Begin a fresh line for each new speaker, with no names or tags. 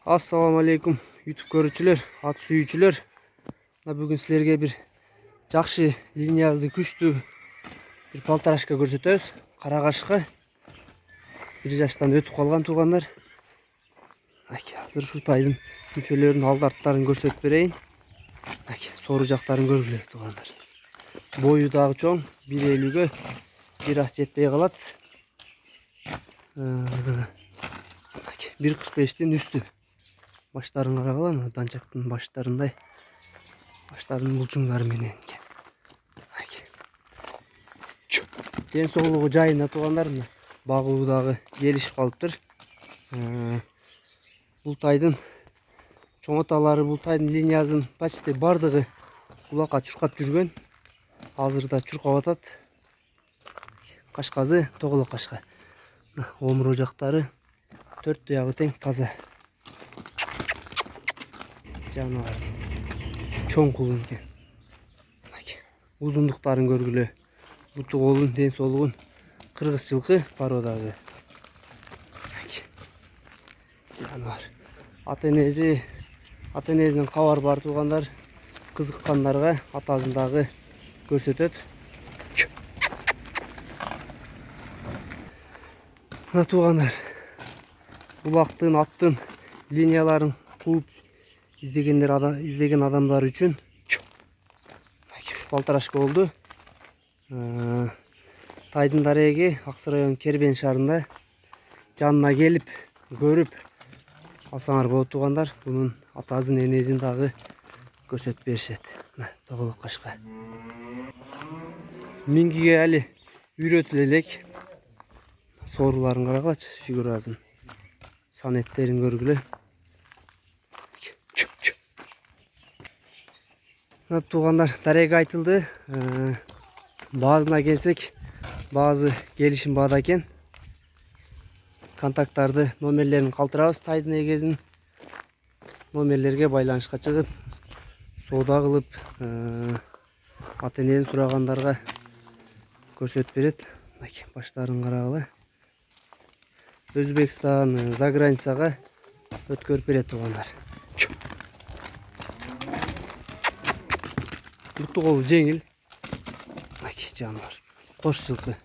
Assalamu alaikum YouTube görүүчүлөр, at сүйүүчүлөр. Бүгүн силерге bir жакшы линиясы күчтүү bir полторашка көрсөтөбүз. Кара кашка 1 жаштан өтүп калган туугандар. Азыр ушул тайдын мүчөлөрүнүн алды арттарын көрсөтүп берейин. Сору жактарын көргүлө туугандар. Бою дагы чоң, 1.50ге бир аз жетпей калат. 1.45'тен үстү. Başlarını karagala mı? Dançaktın başlarınday. Başlarının bulçunları menен. Den soğuluğu jayına tuğanlarım. Bagıudağı gelişip kalıptır. Bul taydın çoğotalары bul taydın liniyasının почти бардығы kulaka çurkap жүргөн. Азырда çurkap atat. Kaşkazı toğulu kaşka. Omur ocakları 4 ayağı teң таза. Canavar. Çoğun kulun eкен. Uzunduktарын көргүлө. Буту колун, ден соолугун кыргыз жылкы породасы. Canavar. Ата энесинен кабар бар туугандар, кызыккандарга атасындагы көрсөтөт. Мына туугандар. Булактын, аттын линияларын кууп izlеген адамдар үчүн полторашка болду. Тайдын дареги Аксы район Кербен шаарында жанына келип көрүп алсаңар болот туугандар. Бунун атасын, энесин дагы көрсөтүп беришет. Тоголок кашка. Мингиге али үйрөтүлө элек. Сооруларын карагылачы, фигурасын. Санеттерин көргүлө. Tuğanlar darega айтылды. Bazına gelsek bazı gelişim bağda eken. Kontaktardı, nomerlerini kaldırabız. Taydın egezin nomerlerге байланышка чыгып, соода кылып, ата энесин сурагандарга көрсөтүп берет. Баштарын карагыла. Өзбекстан, заграницага өткөрүп берет туугандар. Буту колу жеңил. Жануар. Кош жылкы.